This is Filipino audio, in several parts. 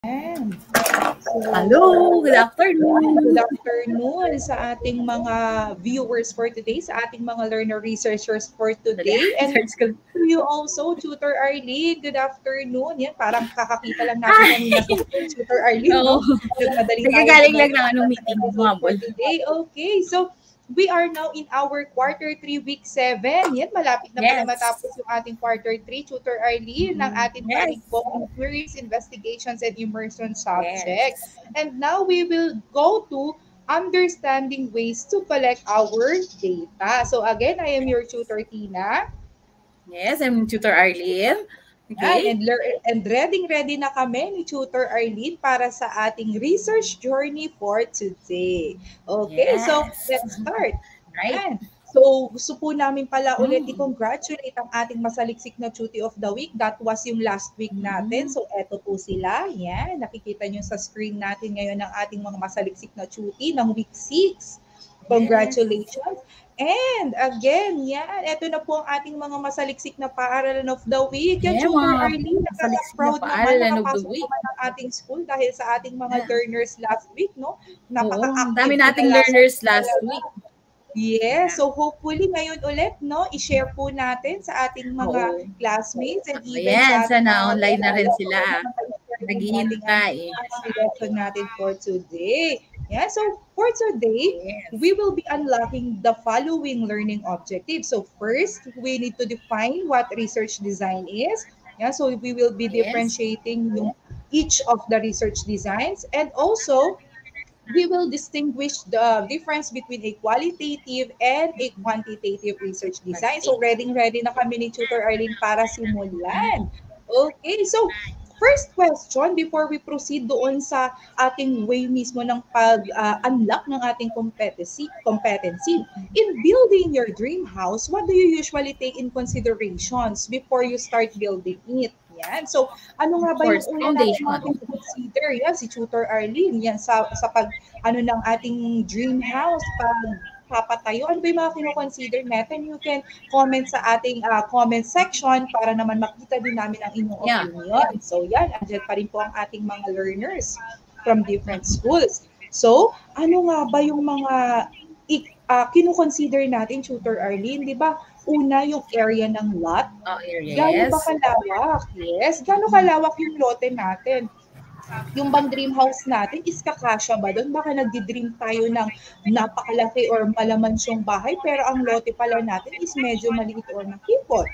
Ayan. So, Hello, good afternoon. Good afternoon sa ating mga viewers for today, sa ating mga learner researchers for today. And to you also, Tutor Arlene, good afternoon. Yan, parang kakakita lang natin kanina sa Tutor Arlene, no? Nagagaling lang ng anong meeting for today. Okay, so we are now in our quarter 3, week 7. Yan, malapit na pala matapos yung ating quarter 3, Tutor Arlene, ng ating pong queries, investigations, and immersion subject. And now we will go to understanding ways to collect our data. So again, I am your tutor, Tina. Yes, I'm Tutor Arlene. Okay. And ready na kami ni Tutor Arlene para sa ating research journey for today. Okay, so let's start. Right. So gusto po namin pala ulit i-congratulate ang ating masaliksik na Tuty of the Week. That was yung last week natin. So eto po sila. Yan, nakikita nyo sa screen natin ngayon ang ating mga masaliksik na Tuty ng week 6. Congratulations. And again, yan, ito na po ang ating mga masaliksik na paaralan of the week. Yan, Tutor Arlene, nakaka-proud naman nakapasok naman ang ating school dahil sa ating mga learners last week, no? Napaka-active. Dami nating learners last week. Yes, so hopefully ngayon ulit, no, i-share po natin sa ating mga classmates and even sa sana online na rin sila. Naghihintay. Lesson natin for today. Yeah, so for today, we will be unlocking the following learning objectives. So first, we need to define what research design is. Yeah, so we will be differentiating each of the research designs, and also we will distinguish the difference between a qualitative and a quantitative research design. So ready na kami ni Tutor Arlene para simulan. Okay, so first question before we proceed doon sa ating way mismo ng pag-unlock ng ating competency. In building your dream house, what do you usually take in considerations before you start building it? Yan. So, ano nga ba yung una natin consider? Yan, si Tutor Arlene, yan, sa ng ating dream house, papatayo. Ano ba yung mga kino-consider natin? You can comment sa ating comment section para naman makita din namin ang inyong opinion. So yan, andyan pa rin po ang ating mga learners from different schools. So, ano nga ba yung mga kino-consider natin, Tutor Arlene? Di ba, una yung area ng lot. Gano'n ba kalawak? Yes. Gano'n kalawak yung lote natin? Yung bang dream house natin, is kakasya ba doon? Baka nagdi-dream tayo ng napakalaki or malamansyong bahay, pero ang lote pala natin is medyo maliit or nakipot.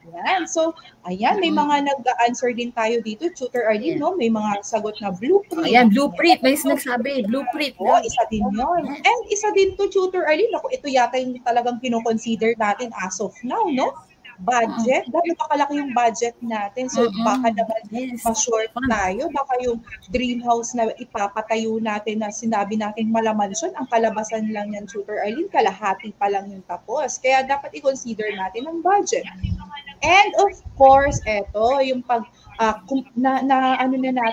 Yan. So, ayan, may mga nag-answer din tayo dito, Tutor Arlene, no? May mga sagot na blueprint. Ayan, blueprint. May nagsabi, blueprint. Oo, isa din yun. And isa din to, Tutor Arlene, ako, ito yata yung talagang kino-consider natin as of now, no? Budget. Dahil pakalaki yung budget natin. So, baka naman ma-short tayo. Baka yung dream house na ipapatayo natin na sinabi natin malamansyon, ang kalabasan lang yan, Tutor Arlene, kalahati pa lang yung tapos. Kaya dapat i-consider natin ang budget. And of course, eto, yung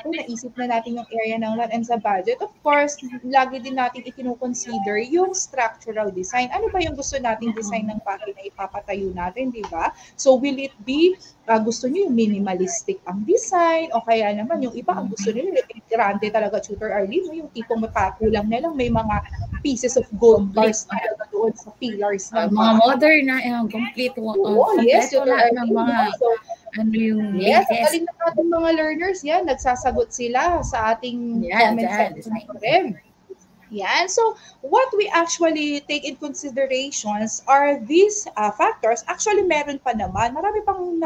naisip na natin yung area ng lot and sa budget. Of course, lagi din natin i-consider yung structural design. Ano ba yung gusto nating design ng bahay na ipapatayo natin, di ba? So, will it be, gusto nyo yung minimalistic ang design, o kaya naman yung iba, ang gusto nyo, grande talaga, Tutor Arlene, yung tipong mapakulang na lang, may mga pieces of gold bars talaga doon sa pillars ng mga modern na, complete. Yes, Tutor Arlene. Mga, ano yung galing na ating mga learners, yan, nagsasagot sila sa ating comment section rin. Yan. So, what we actually take in considerations are these factors. Actually, meron pa naman. Marami pang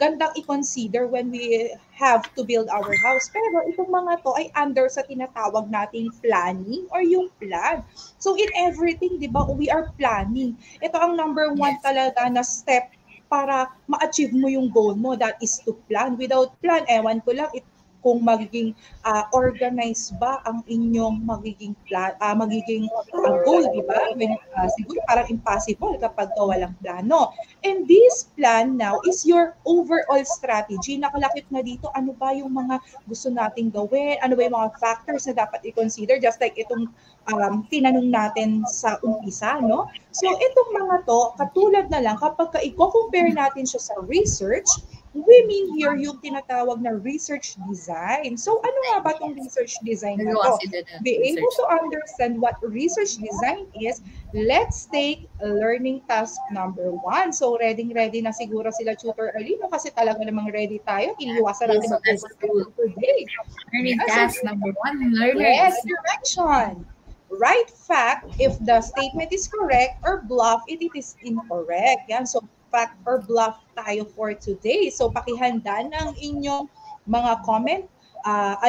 gandang i-consider when we have to build our house. Pero itong mga to ay under sa tinatawag nating planning or yung plan. So, in everything, di ba, we are planning. Ito ang number one talaga na step para ma-achieve mo yung goal mo, that is to plan. Without plan, ewan ko lang kung magiging organized ba ang inyong magiging goal, di ba? Siguro parang impossible kapag walang plano. And this plan now is your overall strategy. Nakalakip na dito, ano ba yung mga gusto nating gawin? Ano ba yung mga factors na dapat i-consider? Just like itong tinanong natin sa umpisa, no? So itong mga to, katulad na lang kapag i-compare natin siya sa research, we mean here yung tinatawag na research design. So ano nga ba itong research design na to? Be able to understand what research design is, let's take learning task number 1. So ready na siguro sila Tutor Arlene kasi talaga namang ready tayo. Iniwasan natin today. Learning task number 1, learners. Yes, direction. Write fact if the statement is correct or bluff if it is incorrect. Yan. So fact or bluff tayo for today. So pakihanda ng inyong mga comment,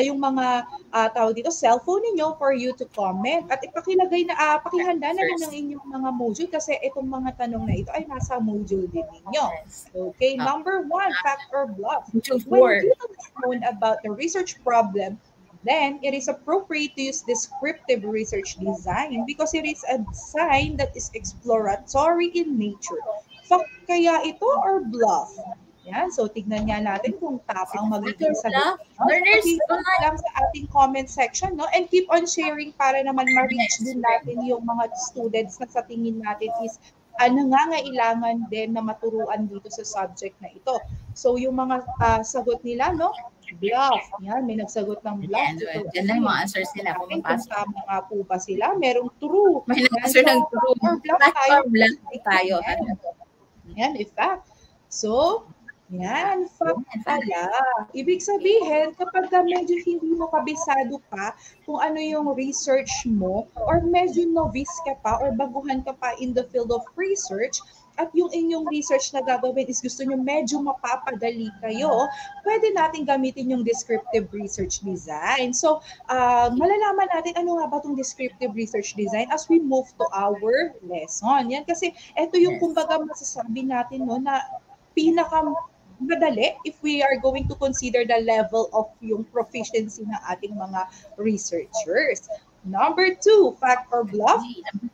yung mga tao dito, cellphone ninyo for you to comment. At ipakilagay na, pakihanda na rin ng inyong mga module kasi itong mga tanong na ito ay nasa module din ninyo. Okay, number 1, fact or bluff. When details is known about the research problem, then it is appropriate to use descriptive research design because it is a design that is exploratory in nature. Fact kaya ito or bluff? Yan, so tignan nga natin kung tama ang magiging sagot. Learners, lang sa ating comment section, no? And keep on sharing para naman ma-reach din natin yung mga students na sa tingin natin is nangangailangan din na maturuan dito sa subject na ito. So yung mga sagot nila, no? Bluff. Yan, may nagsagot ng bluff. Yan lang mga answers nila. Kung tama nga po ba sila, merong true. May nag-answer ng true. Or bluff tayo. Yan, in fact. So, yan, fact pala. Ibig sabihin, kapag medyo hindi mo kabisado pa kung ano yung research mo or medyo novice ka pa or baguhan ka pa in the field of research at yung inyong research na gagawin is gusto nyo medyo mapapadali kayo, pwede natin gamitin yung descriptive research design. So, malalaman natin ano nga ba itong descriptive research design as we move to our lesson. Yan kasi ito yung kumbaga masasabi natin no, na madali if we are going to consider the level of yung proficiency ng ating mga researchers. Number 2, fact or bluff.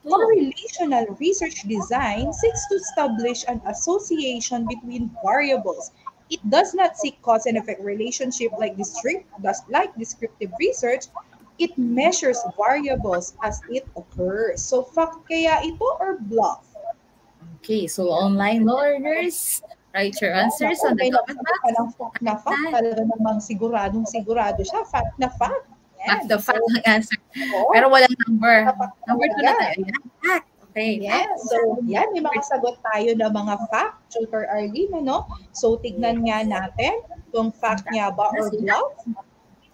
Correlational research design seeks to establish an association between variables. It does not seek cause and effect relationship like descriptive research. It measures variables as it occurs. So fact kaya ito or bluff? Okay, so online learners, write your answers on the comment box. Fact na fact, talaga namang sigurado siya. Fact na fact. Fact na fact ang answer. Pero walang number. Number 2 na tayo. Fact. Okay. Yes. So, yan, may mga sagot tayo na mga fact, Tutor Arlene, ano? So, tignan nga natin kung fact niya ba or bluff.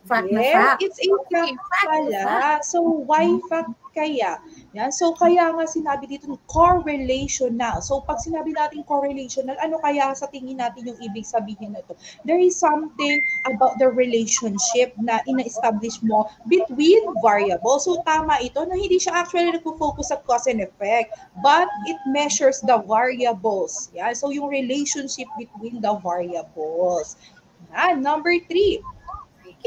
Fact na fact. It's a fact pala. So, why fact kaya? Yan. So, kaya nga sinabi dito correlational. So, pag sinabi natin correlational, ano kaya sa tingin natin yung ibig sabihin na ito? There is something about the relationship na ina-establish mo between variables. So, tama ito na hindi siya actually nagpo-focus sa cause and effect, but it measures the variables. Yan. So, yung relationship between the variables. Yan. Number 3.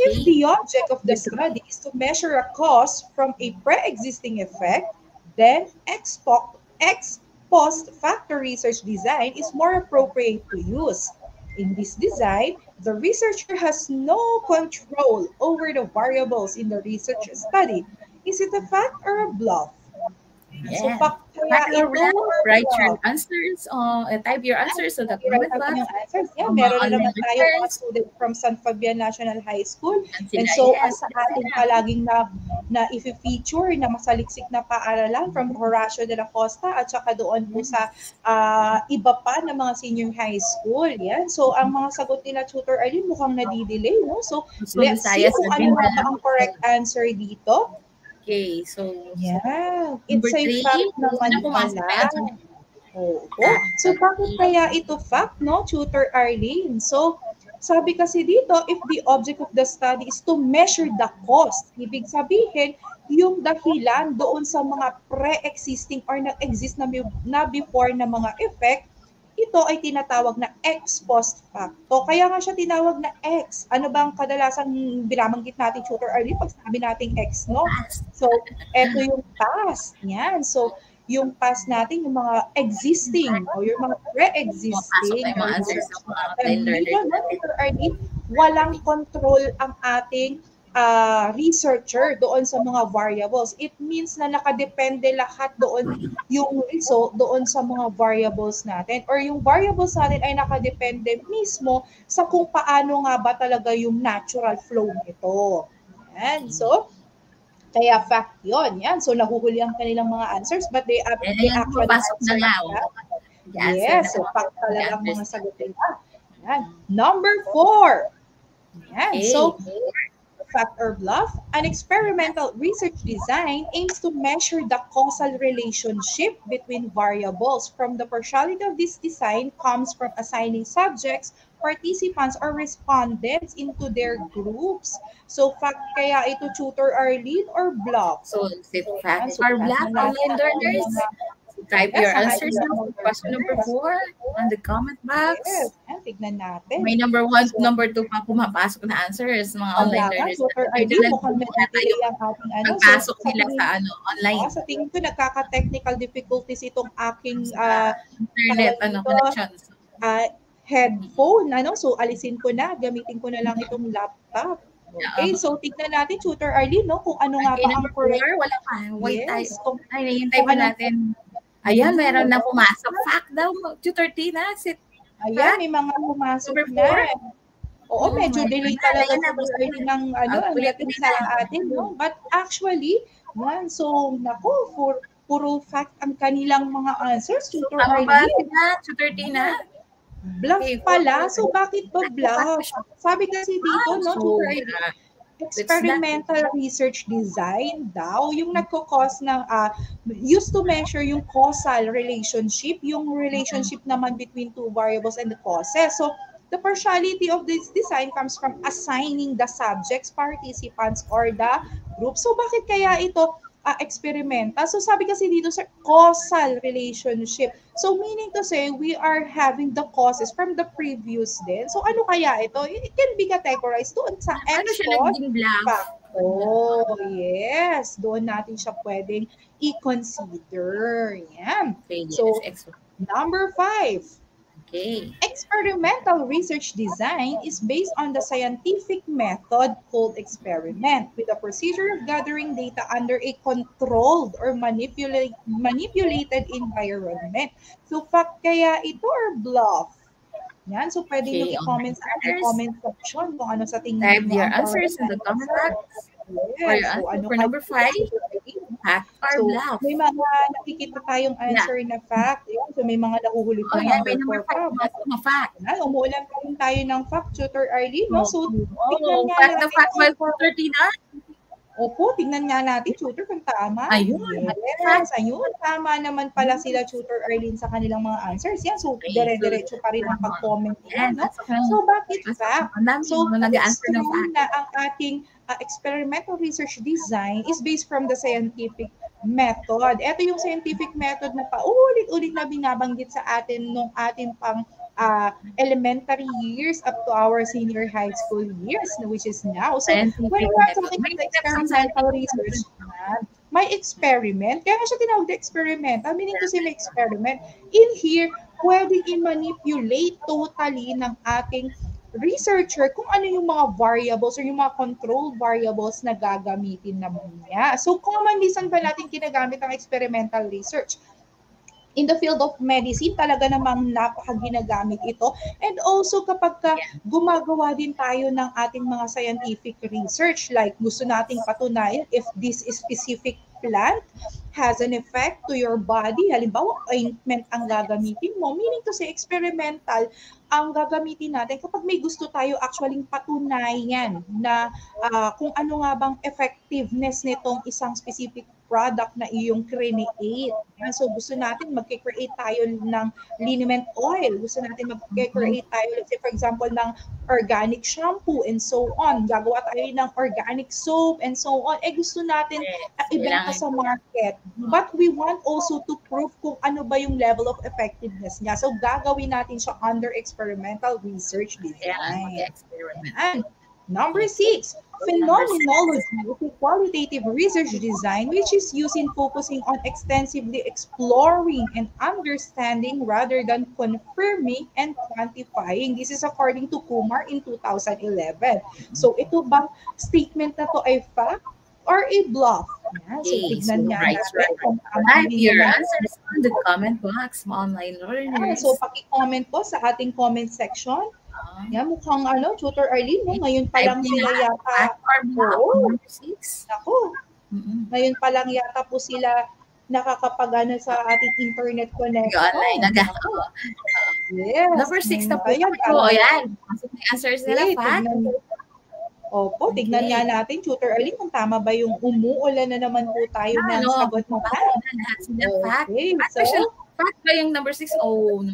If the object of the study is to measure a cause from a pre-existing effect, then ex post factor research design is more appropriate to use. In this design, the researcher has no control over the variables in the research study. Is it a fact or a bluff? Yes. So, fact or bluff? Write your answers. Type your answers so that comment box. Yeah, meron na naman tayo mga student from San Fabian National High School. And so, sa ating palaging na i-feature na masaliksik na paaralan from Horacio de la Costa at saka doon po sa iba pa na mga senior high school. Yan. So, ang mga sagot nila, Tutor Arlene, mukhang nadidelay. No? So, let's see kung ano ba ang correct answer dito. Okay, so yeah, it's a fact naman pala. So bakit kaya ito fact, no, Tutor Arlene? So sabi kasi dito, if the object of the study is to measure the cost, ibig sabihin, yung dahilan doon sa mga pre-existing or nag-exist na before na mga effect, ito ay tinatawag na ex post facto. Kaya nga siya tinawag na ex. Ano bang kadalasang binabanggit natin, Tutor Arlene, pag sabi nating ex, no? So, eto yung past. Yan. So, yung past natin, yung mga existing o yung mga pre-existing. Tutor Arlene, walang control ang ating researcher doon sa mga variables. It means na nakadepende lahat doon yung result doon sa mga variables natin, or yung variables natin ay nakadepende mismo sa kung paano nga ba talaga yung natural flow nito. Yan. So, kaya fact yun. Yan. So, nahuhuli ang kanilang mga answers, but they actually answer that. Yes. So, fact talagang mga sagot nila. Yan. Number 4. Yan. So, fact or bluff, an experimental research design aims to measure the causal relationship between variables. From the partiality of this design comes from assigning subjects, participants, or respondents into their groups. So, fact kaya ito, Tutor Arlene, or bluff? So, is it fact or bluff, online learners? Type your answers now for question number 4 on the comment box. Yes. Tignan natin. May number 1, number 2 pa pumapasok na answers, mga online learners. Nagpasok sila sa online. Sa tingin ko, nagkaka-technical difficulties itong aking internet connections. Headphone. So, alisin ko na. Gamitin ko na lang itong laptop. Okay, so tignan natin, Tutor Arlene, kung ano nga ba ang correct. Wala pa. Wait tayo. Ay, nahihintay pa natin. Ayan, meron na pumasok. Fact daw, Tutor Tina. Ayan, may mga pumasok na. Oo, medyo delay talaga ng dating sa atin. No? But actually, yan. So, naku, puro fact ang kanilang mga answers, Tutor Arlene. Tutor Tina? Bluff pala. So, bakit ba bluff? Sabi kasi dito, Tutor Arlene, experimental research design daw yung nagko-cause ng used to measure yung causal relationship, yung relationship naman between two variables and the causes. So the partiality of this design comes from assigning the subjects, participants, or the group. So bakit kaya ito experimental? So sabi kasi dito sa causal relationship. So meaning to say, we are having the causes from the previous din. So ano kaya ito? It can be categorized doon sa bluff. Oh, yes. Doon natin siya pwedeng i-consider. Yan. Okay, so, number 5. Okay. Experimental research design is based on the scientific method called experiment, with the procedure of gathering data under a controlled or manipulated environment. So, fact kaya ito or bluff? Yan. So, pwede nyo i-comment sa comment section kung ano sa tingin nyo. Type your answers in the comment box. Yes. So, for number 5, fact or bluff? May mga nakikita tayong answer na fact. So, may mga nahuhuli pa. May number 5 na fact. Umuulan pa rin tayo ng fact, Tutor Arlene. So, fact na fact by Tutor Tina? Opo, tignan nga natin, Tutor, kung tama. Ayun. Yes, ayun. Tama naman pala sila, Tutor Arlene, sa kanilang mga answers. Yan, so, dire-diretso pa rin ang pag-comment yan. No? So, bakit fact? So, nag-answer ng fact na ang ating experimental research design is based from the scientific method. Ito yung scientific method na paulit-ulit na binabanggit sa atin nung ating pang elementary years up to our senior high school years, which is now. So, when we're talking about experimental research, may experiment. Kaya nga siya tinawag na experimental, meaning to say may experiment. In here, pwede i-manipulate totally ng ating researcher kung ano yung mga variables or yung mga control variables na gagamitin naman niya. So, commonly, saan ba natin ginagamit ang experimental research? In the field of medicine, talaga namang napaka-ginagamit ito. And also, kapag gumagawa din tayo ng ating mga scientific research, like gusto nating patunayan if this specific plant has an effect to your body, halimbawa, ointment ang gagamitin mo, meaning to say, experimental ang gagamitin natin kapag may gusto tayo actually patunayan na kung ano nga bang effectiveness nitong isang specific product na iyong create. So gusto natin mag-create tayo ng liniment oil. Gusto natin mag-create tayo, let's say for example, ng organic shampoo and so on. Gagawa tayo ng organic soap and so on. Gusto natin ibenta sa market. But we want also to prove kung ano ba yung level of effectiveness niya. So gagawin natin siya under experimental research design. And Number 6, phenomenology is a qualitative research design which is used in focusing on extensively exploring and understanding rather than confirming and quantifying. This is according to Kumar in 2011. So ito bang statement na to ay fact or a bluff? Yan. So Okay, so tignan nga right, natin kung tama Type din your naman. answers on the comment box, mga online learners. So paki-comment po sa ating comment section. Yan, mukhang Tutor Arlene, no? Ngayon pa lang sila yata. Oo. Ako. Ngayon pa lang yata po sila nakakapagana sa ating internet connection. Online na Yes. Number 6 na po. Ayan. May answers nila, Pat. Opo, tignan nga natin, Tutor Arlene, kung tama ba yung umuulan na naman po tayo ng sagot mo. Okay, so, fact ba yung number 6? Oh, no.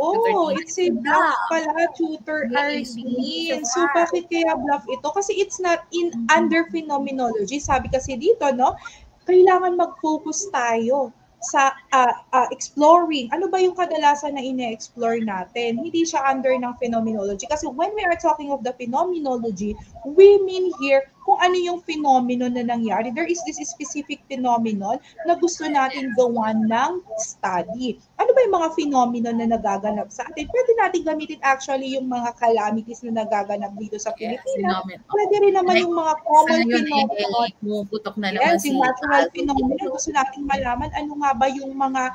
Oh, it's a bluff pala, Tutor Arlene. So, bakit kaya bluff ito? Kasi it's not in under phenomenology. Sabi kasi dito, no, kailangan mag-focus tayo sa exploring. Ano ba yung kadalasan na ine-explore natin? Hindi siya under ng phenomenology. Kasi when we are talking of the phenomenology, we mean here kung ano yung phenomenon na nangyari. There is this specific phenomenon na gusto natin gawan ng study. Ano ba yung mga phenomenon na nagaganap sa atin? Pwede natin gamitin actually yung mga calamities na nagaganap dito sa Pilipinas. Pwede rin naman yung mga common phenomenon. Pumuputok na naman si natural phenomenon. Gusto natin malaman ano nga ba yung mga,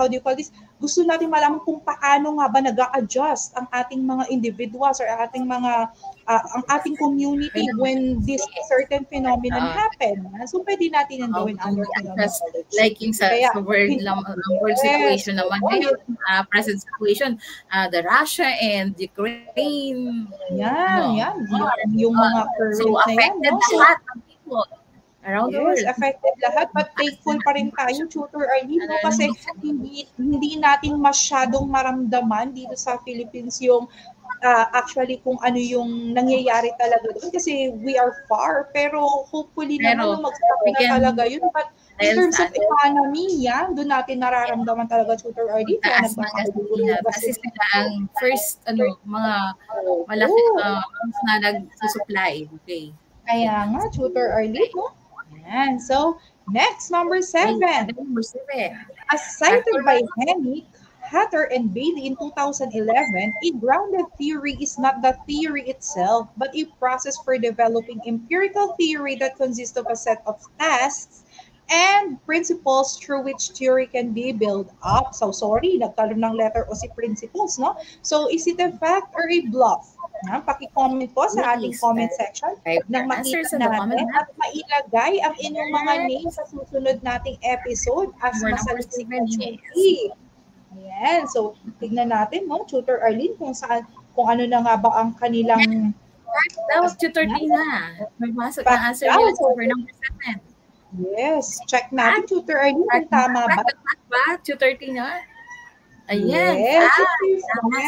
how do you call this? Gusto natin malaman kung paano nga ba nag-a-adjust ang ating mga individuals or ating mga ang ating community when this certain phenomenon happen. So, pwede natin yung gawin under phenomenology. Like yung sa world situation naman ngayon, present situation, the Russia and Ukraine. Yan. Yung mga current so, affected lahat ng people. Around the world. Affected lahat, but thankful pa rin tayo, Tutor Arlene, kasi hindi natin masyadong maramdaman dito sa Philippines yung actually kung ano yung nangyayari talaga doon kasi we are far, pero hopefully naman mag-stop na talaga yun. But in terms of economy, doon natin nararamdaman talaga, Tutor Arlene. Kasi sila ang first, mga malaki na nagsusupply. Okay. Kaya nga, Tutor Arlene, no? Yan. So, next, number 7. As cited by Hennig, Hatter, and Bailey in 2011, a grounded theory is not the theory itself, but a process for developing empirical theory that consists of a set of tasks and principles through which theory can be built up. So, sorry, nagkaroon ng letter o si principles, no? So, is it a fact or a bluff? Paki-comment po sa ating comment section nang makita natin at mailagay ang inyong mga names sa susunod nating episode as masaliksikan. Yan. So, tignan natin, no, Tutor Arlene, kung ano na nga ba ang kanilang... Dapat Tutor Tina. May masok na answer yun for number 7. Yes. Check natin, Tutor Arlene, kung tama ba. Tutor Tina? Ayan. Yes,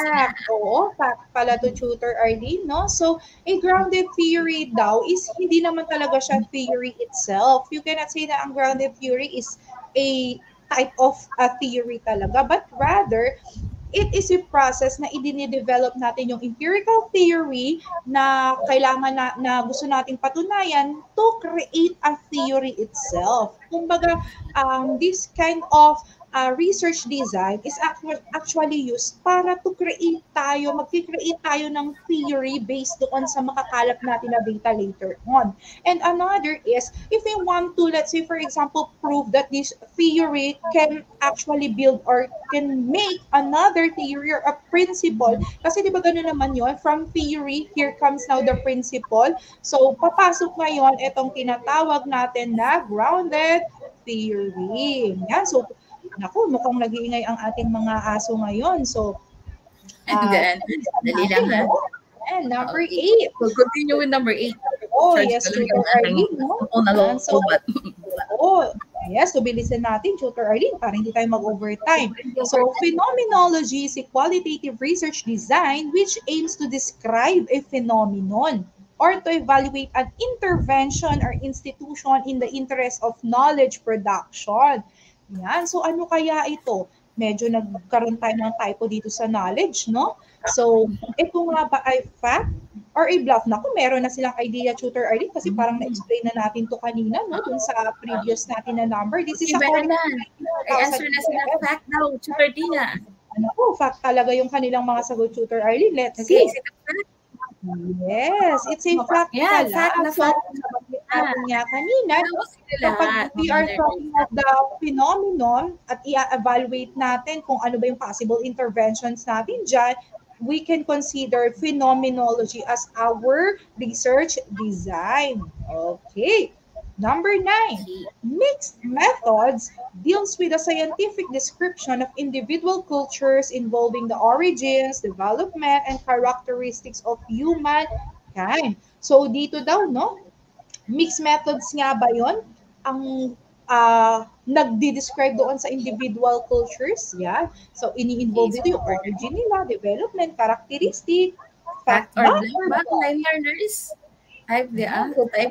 fact. Oo, fact pala to, Tutor Arlene, no? So, a grounded theory daw is hindi naman talaga siya theory itself. You cannot say na ang grounded theory is a type of a theory talaga, but rather, it is a process na i-develop natin yung empirical theory na kailangan na gusto nating patunayan to create a theory itself. Kumbaga, this kind of research design is actually used para to create tayo, mag-create tayo ng theory based doon sa makakalap natin na data later on. And another is, if we want to, let's say for example, prove that this theory can actually build or can make another theory or a principle, kasi di ba gano'n naman yun, from theory, here comes now the principle. So, papasok ngayon itong tinatawag natin na grounded theory. Yan, so, naku, mukhang nag-iingay ang ating mga aso ngayon. So, dali lang ha. And number 8. We'll continue with number 8. Oh, yes, Tutor Arlene, no? Yes, so bilisan natin, Tutor Arlene, para hindi tayo mag-overtime. So, phenomenology is a qualitative research design which aims to describe a phenomenon or to evaluate an intervention or institution in the interest of knowledge production. Yan. So, ano kaya ito? medyo nagkaroon tayo ng typo dito sa knowledge, no? So, ito nga ba ay fact or a bluff? Naku, meron na silang idea, Tutor Arlene, kasi parang na-explain na natin to kanina, no? Dun sa previous natin na number. This is according to answer na sila fact daw, Tutor Tina. Ano po, fact talaga yung kanilang mga sagot, Tutor Arlene. Let's see. Is it a fact? Yes, it's a fact Yeah, pala. fact na So, fact. nabanggit natin nga kanina, Tapos sila kapag lahat, we mga are learners. talking of the phenomenon at i-evaluate natin kung ano ba yung possible interventions natin dyan, we can consider phenomenology as our research design. Okay. Number 9, mixed methods deals with a scientific description of individual cultures involving the origins, development, and characteristics of humankind. So dito daw, no? Mixed methods nga ba yon? Ang nagdi-describe doon sa individual cultures. Yeah. So ini-involve dito yung origin nila, development, characteristic, Fact or bluff ba, online learners? Type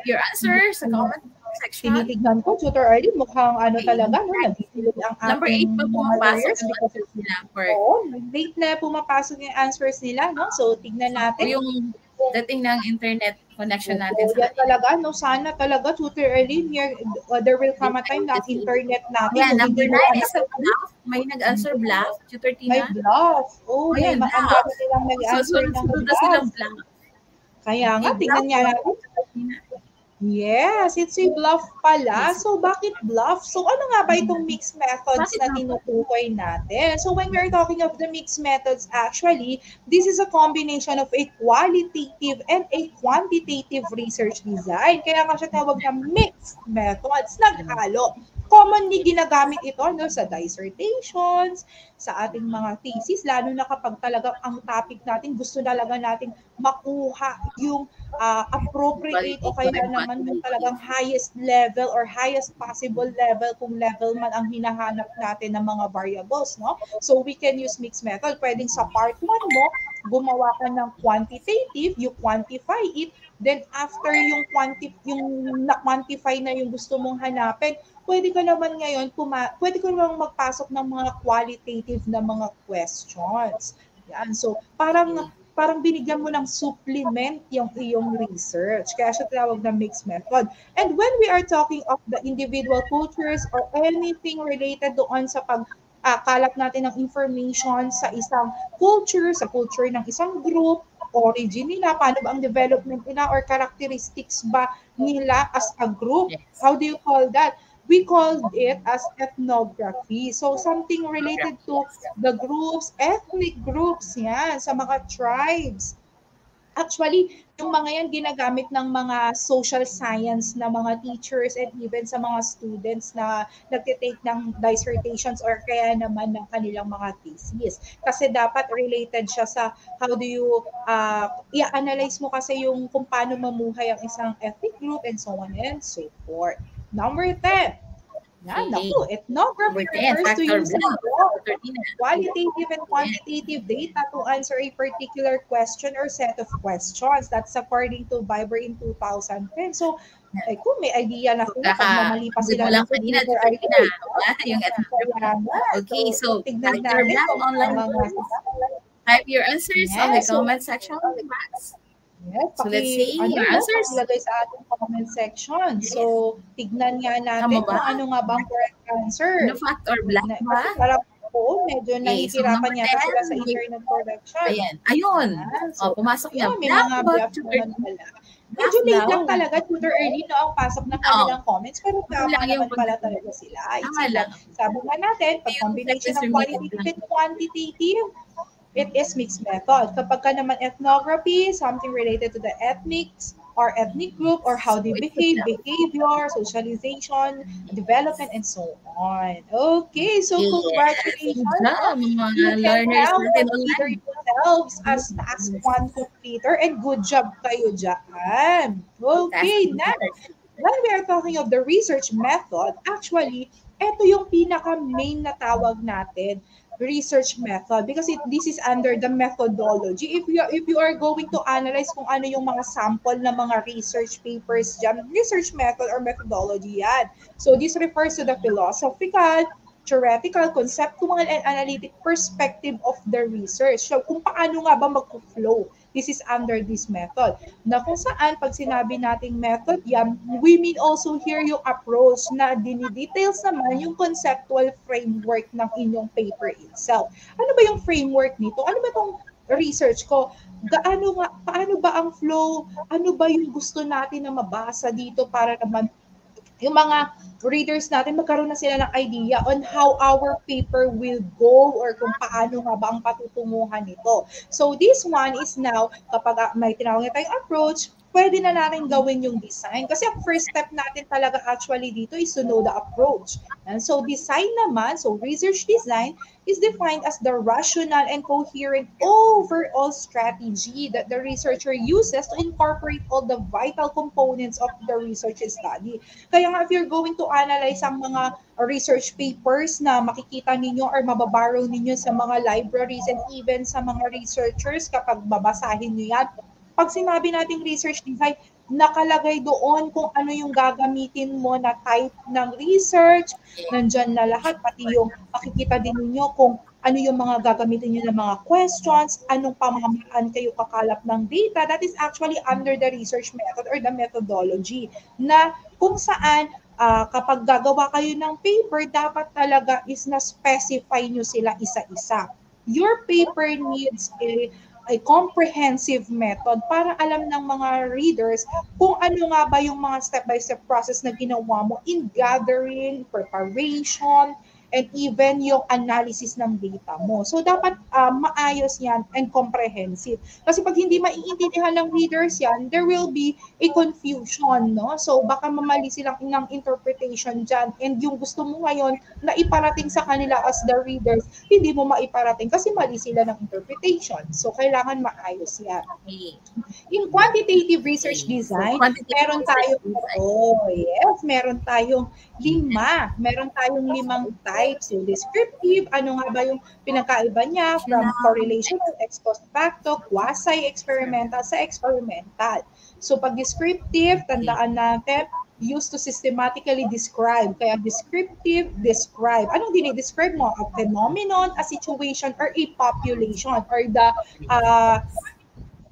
your answer sa comment section. Tinitignan ko, Tutor Arlene, mukhang ano talaga, no? Nagsisilid ang ating Number 8 pa pumapasok learners yung answers nila. Oo, late na pumapasok yung answers nila, no? So, tignan natin. Yung dating ng internet connection natin Yan talaga, no? Sana talaga, Tutor Arlene, here, there will come a time na internet natin. Yeah, so number hindi 9 is a bluff. May nag-answer bluff, Tutor May Tina. bluff. Oh, may Ayan, mga bluff. nilang nag-answer ng Sunod na bluff. silang bluff. Kaya nga, May tingnan bluff. nga natin. Yes, it's a bluff pala. So, bakit bluff? So, ano nga ba itong mixed methods na tinutukoy natin? So, when we're talking of the mixed methods, actually, this is a combination of a qualitative and a quantitative research design. Kaya nga siya tawag na mixed methods, naghalo. Commonly ginagamit ito, no, sa dissertations, sa ating mga thesis, lalo na kapag talagang ang topic natin, gusto talaga nating makuha yung appropriate o kaya naman yung talagang highest level or highest possible level kung level man ang hinahanap natin ng mga variables, no? So we can use mixed method. Pwedeng sa part 1 mo, gumawa ka ng quantitative, you quantify it, then after yung na-quantify na yung gusto mong hanapin, pwede ka naman ngayon, pwede ka naman magpasok ng mga qualitative na mga questions. Yan. So, parang binigyan mo ng supplement yung iyong research. Kaya siya tawag na mixed method. And when we are talking of the individual cultures or anything related doon sa pagkalap natin ng information sa isang culture, sa culture ng isang group, origin nila, paano ba ang development nila or characteristics ba nila as a group? Yes. How do you call that? We called it as ethnography. So something related to the groups, ethnic groups, yan, sa mga tribes. Actually, yung mga yan ginagamit ng mga social science na mga teachers and even sa mga students na nagtitake ng dissertations or kaya naman ng kanilang mga thesis. Kasi dapat related siya sa how do you i-analyze mo kasi yung kung paano mamuhay ang isang ethnic group and so on and so forth. Number 10. Yan, naku, ethnography refers to using qualitative and quantitative data to answer a particular question or set of questions. That's according to Viber in 2010. So, kung may idea na kung mamali pa sila lang kanina, yung ethnography. Okay, so tignan natin kung online. Type your answers on the comment section on the box. Yes, so let's see your answers. Ilagay sa ating comment section. Yes. So, tignan nga natin kung ano nga bang correct answer. No fact or bluff ba? Parang medyo nahihirapan yata sila sa internet correction. Ayan. Ayun. So, pumasok na. May mga bluff naman pala. Medyo late lang talaga, Tutor Early, no, ang pasok ng kanilang comments, pero tama naman pala talaga sila. Sabi nga natin, pag combination ng qualitative and quantitative, it is mixed method. Kapag ka naman ethnography, something related to the ethnics or ethnic group or how they behave, behavior, socialization, development, and so on. Okay, so congratulations. Mga learners natin consider yourselves as task 1 completer and good job kayo dyan. Okay, now, when we are talking of the research method, actually, ito yung pinaka-main na tawag natin, research method, because this is under the methodology. If you are going to analyze kung ano yung mga sample na mga research papers dyan, research method or methodology yan. So this refers to the philosophical, theoretical, conceptual, and analytic perspective of the research. So, kung paano nga ba mag-flow. This is under this method. Na kung saan, pag sinabi nating method yan, we mean also here yung approach na dinidetails naman yung conceptual framework ng inyong paper itself. Ano ba yung framework nito? Ano ba itong research ko? Paano ba ang flow? Ano ba yung gusto natin na mabasa dito para naman yung mga readers natin magkaroon na sila ng idea on how our paper will go or kung paano nga ba ang patutunguhan nito. So this one is now, kapag may tinawag na tayong approach, pwede na natin gawin yung design. Kasi ang first step natin talaga actually dito is to know the approach. And so design naman, so research design is defined as the rational and coherent overall strategy that the researcher uses to incorporate all the vital components of the research study. Kaya nga if you're going to analyze ang mga research papers na makikita ninyo or mababorrow ninyo sa mga libraries and even sa mga researchers kapag babasahin nyo yan, pag sinabi nating research design, nakalagay doon kung ano yung gagamitin mo na type ng research, nandyan na lahat, pati yung makikita din ninyo kung ano yung mga gagamitin nyo ng mga questions, anong pamamaraan kayo kakalap ng data, that is actually under the research method or the methodology, na kung saan kapag gagawa kayo ng paper, dapat talaga is na-specify nyo sila isa-isa. Your paper needs a comprehensive method para alam ng mga readers kung ano nga ba yung mga step-by-step process na ginawa mo in gathering, preparation, and even yung analysis ng data mo. So, dapat maayos yan and comprehensive. Kasi pag hindi maiintindihan ng readers yan, there will be a confusion, no? So, baka mamali silang ng interpretation dyan. And yung gusto mo ngayon na iparating sa kanila as the readers, hindi mo maiparating kasi mali sila ng interpretation. So, kailangan maayos yan. In quantitative research design, meron tayong 5. Meron tayong 5 types. So, descriptive, ano nga ba yung pinakaiba niya from correlational, ex post facto, quasi-experimental sa experimental. So, pag descriptive, tandaan natin, used to systematically describe. Kaya descriptive, describe. Anong dinidescribe mo? A phenomenon, a situation, or a population, or the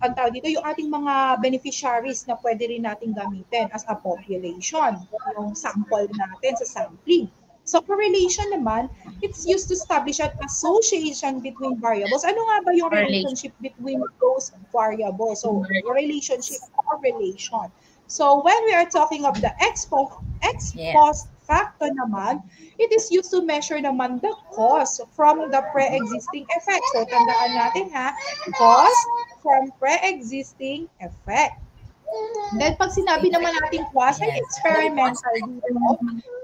ang tawag dito, yung ating mga beneficiaries na pwede rin natin gamitin as a population, yung sample natin sa sampling. So, correlation naman, it's used to establish an association between variables. Ano nga ba yung relationship between those variables? So, relationship, correlation. So, when we are talking of the ex post facto naman, it is used to measure naman the cause from the pre-existing effect. So, tandaan natin ha, cause from pre-existing effect. Then, pag sinabi naman natin quasi-experimental dito,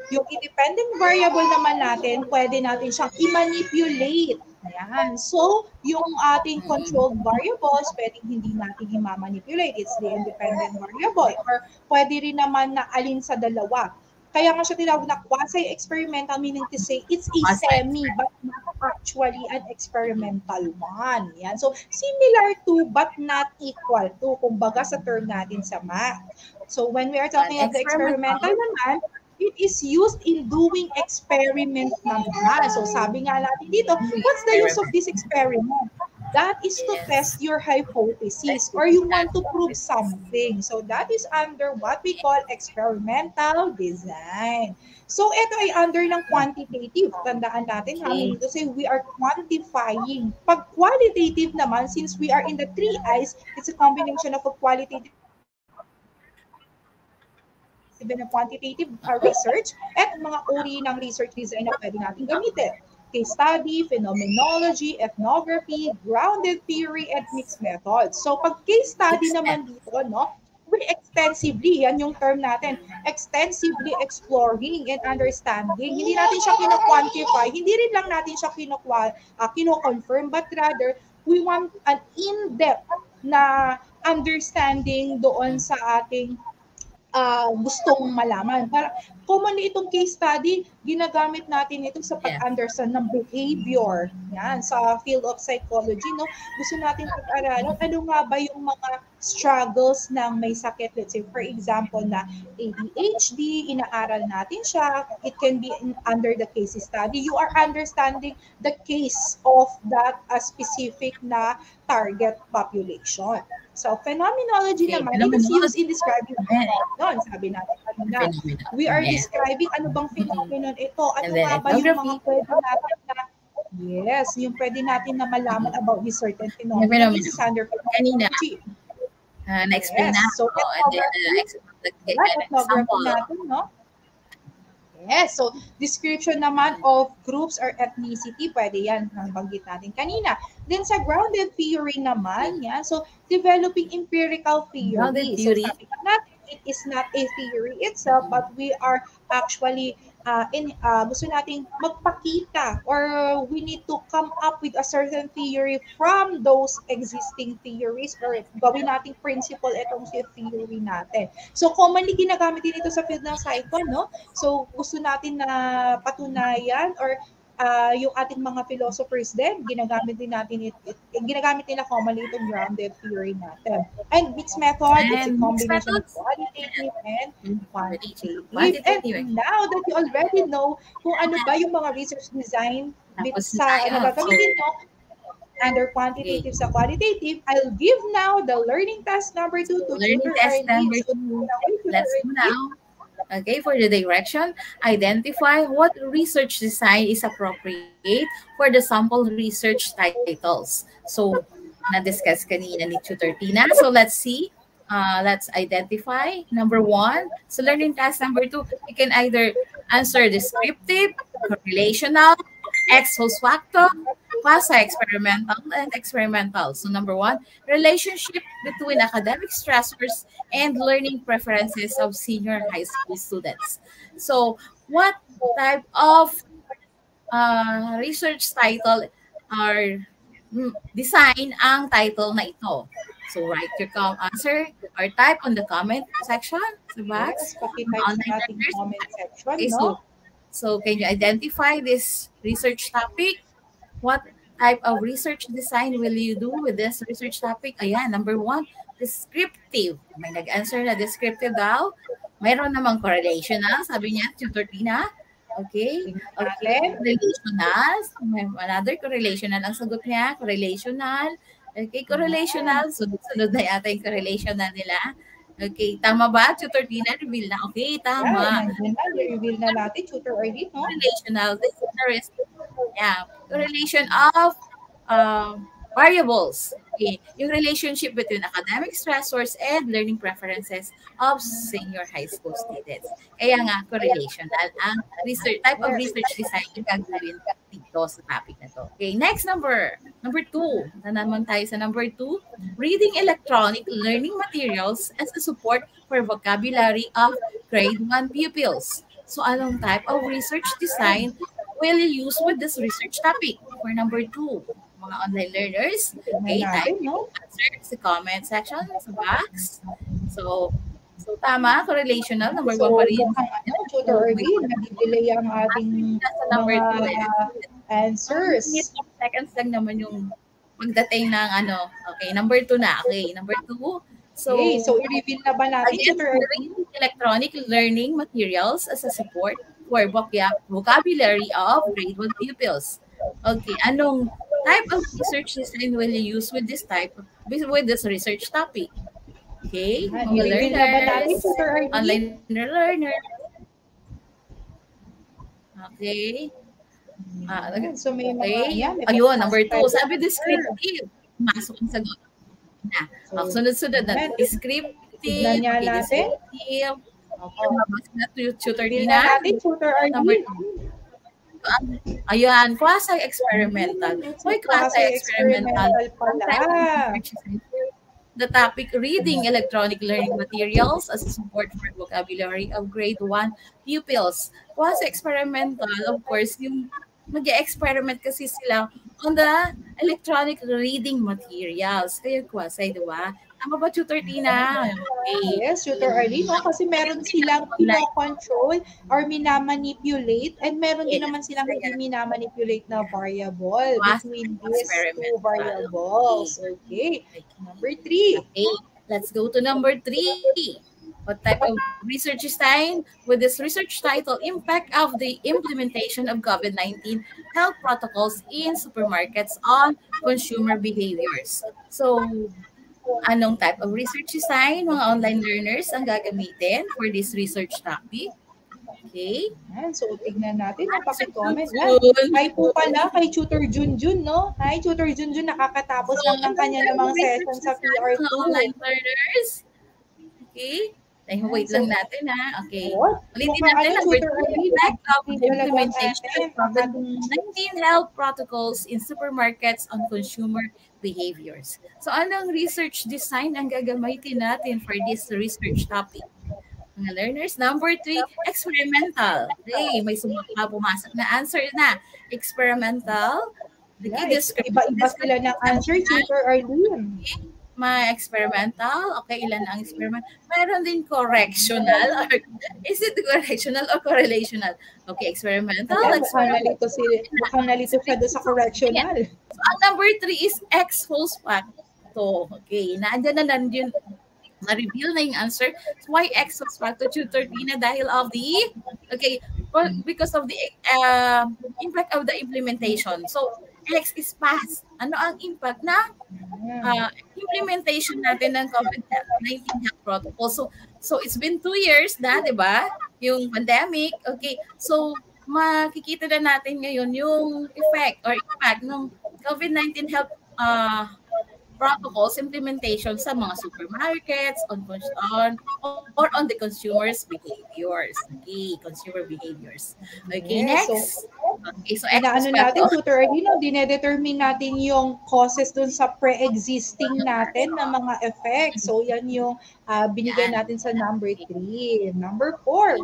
yung independent variable naman natin, pwede natin siyang i-manipulate. Ayan. So, yung ating controlled variables, pwedeng hindi natin i-manipulate. It's the independent variable. Or pwede rin naman na alin sa dalawa. Kaya nga siya tinawag na quasi-experimental, meaning to say it's a semi, but not actually an experimental one. Yan. So, similar to, but not equal to, kumbaga sa term natin sa math. So, when we are talking of the experimental naman, it is used in doing experiment naman. So, sabi nga natin dito, what's the use of this experiment? That is to test your hypothesis or you want to prove something. So that is under what we call experimental design. So ito ay under ng quantitative. Tandaan natin, meaning to say we are quantifying. Pag qualitative naman, since we are in the 3 I's, it's a combination of a qualitative and a quantitative research at mga uri ng research design na pwede natin gamitin. Case study, phenomenology, ethnography, grounded theory, and mixed methods. So, pag case study naman dito, no, we extensively, yan yung term natin, extensively exploring and understanding. Hindi natin siya kino-quantify, hindi rin lang natin siya kino-confirm, but rather, we want an in-depth na understanding doon sa ating gustong malaman. commonly itong case study, ginagamit natin ito sa pag-understand ng behavior. Yan, sa field of psychology, no? Gusto natin pag-aralan, ano nga ba yung mga struggles ng may sakit. Let's say, for example, na ADHD, inaaral natin siya. It can be under the case study. You are understanding the case of that specific na target population. So, phenomenology naman, it is used in describing phenomenon. Sabi natin kanina. We are describing ano bang phenomenon ito. Ano nga ba yung mga pwede natin na yung pwede natin na malaman about this certain phenomenon. This is under phenomenology. Na-explain na. So, ethnography natin, no? Yes, so description naman of groups or ethnicity, pwede yan, nabanggit natin kanina. Then sa grounded theory naman, so developing empirical theory. Grounded theory. So sabi natin, it is not a theory itself, but we are actually gusto nating magpakita or we need to come up with a certain theory from those existing theories or gawin nating principle itong theory natin. So commonly ginagamit din ito sa field ng psycho, no? So gusto natin na patunayan or yung ating mga philosophers din, ginagamit din natin ginagamit nila commonly itong grounded theory natin. And mixed method, it's a combination of qualitative and quantitative. And now that you already know kung ano ba yung mga research design sa gagamitin nyo under quantitative sa qualitative, I'll give now the learning task number 2 to learning test number 2. Let's do now. Okay, for the direction, identify what research design is appropriate for the sample research titles. So, na-discuss kanina ni Tutor Tina. So, let's see. Let's identify. Number 1. So, learning task number 2, you can either answer descriptive, correlational, ex post facto, quasi-experimental, and experimental. So number 1, relationship between academic stressors and learning preferences of senior high school students. So what type of research title or design ang title na ito? So write your answer or type on the comment section sa box. Comment section, So can you identify this research topic? What type of research design will you do with this research topic? Ayan, number 1, descriptive. May nag-answer na descriptive daw. Mayroon namang correlational, sabi niya, Tutor Tina. Okay. Relational. May another correlational ang sagot niya. Correlational. Okay, correlational. Sunod na yata yung correlational nila. Okay, tama ba? Tutor Tina, reveal na. Okay, tama. Reveal na natin, Tutor Arlene, no? Correlational. This is correlation of variables. Okay, yung relationship between academic stressors and learning preferences of senior high school students. Kaya nga, correlational ang research, type of research design yung gagawin dito sa topic na to. Okay, next number 2. Na naman tayo sa number 2. Reading electronic learning materials as a support for vocabulary of grade 1 pupils. So, anong type of research design will you use with this research topic? For number 2, mga online learners, okay, type yung answer sa comment section, sa box. So tama, correlational, number 1 pa rin. Tutor Arlene, nag-delay ang ating number 2 answers. Seconds lang naman yung pagdating ng okay, number 2 na. Okay, number 2. So i-reveal na ba natin, Tutor Arlene? Electronic learning materials as a support for vocabulary of grade 1 pupils. Okay, anong type of research design will you use with this research topic? Okay, mga learners, online learners. Okay. So may mga, ayun, number 2. Sabi descriptive. Masok ang sagot. Sunod-sunod na. Descriptive. Descriptive. Tutor Tina. Tutor Arlene. Ayan, quasi-experimental. So, quasi-experimental pala. The topic, reading electronic learning materials as a support for vocabulary of grade 1 pupils. Quasi-experimental, of course, yung mag-experiment kasi sila on the electronic reading materials. Kaya quasi, di ba? Tama ba, Tutor Tina? Okay. Yes, Tutor Arlene, no? Kasi meron silang pino-control or minamanipulate and meron din Yes. naman silang hindi minamanipulate na variable Was between these two experimental. variables. Okay. Number 3. Okay, let's go to number 3. What type of research is done with this research title, Impact of the Implementation of COVID-19 Health Protocols in Supermarkets on Consumer Behaviors. So, anong type of research design mga online learners ang gagamitin for this research topic? Okay. Yan, so tignan natin, napaki-comment. Hi po pala kay Tutor Junjun, no? Hi, Tutor Junjun, nakakatapos lang ng kanya namang session sa PR2. Mga online learners. Okay. Wait lang natin, ha? Okay. Ulitin natin ang impact of the implementation of COVID-19 health protocols in supermarkets on consumer behaviors. So, anong research design ang gagamitin natin for this research topic? Mga learners, number 3, experimental. Okay, may pumasok na answer na. Experimental. Yes, iba-iba sila ng answer, Tutor Arlene. May experimental. Okay, ilan ang experiment? Meron din correctional. Or, is it correctional or correlational? Okay, experimental. Mukhang nalito siya doon sa correctional. So, ang number 3 is ex post facto. Okay, nandiyan na yun. Na-reveal na yung answer. So, why ex post facto, Tutor Tina? Dahil of the, okay, because of the impact of the implementation. So, X is past. Ano ang impact na implementation natin ng COVID-19 health protocol? So it's been 2 years na, di ba? Yung pandemic. Okay. So, makikita na natin ngayon yung effect or impact ng COVID-19 health protocols implementation sa mga supermarkets or on the consumers' behaviors. Okay, consumer behaviors. Okay, next. Okay, so ano natin, Tutor Arlene, dinedetermine natin yung causes dun sa pre-existing natin na mga effects. So, yan yung binigay natin sa number 3. Number 4.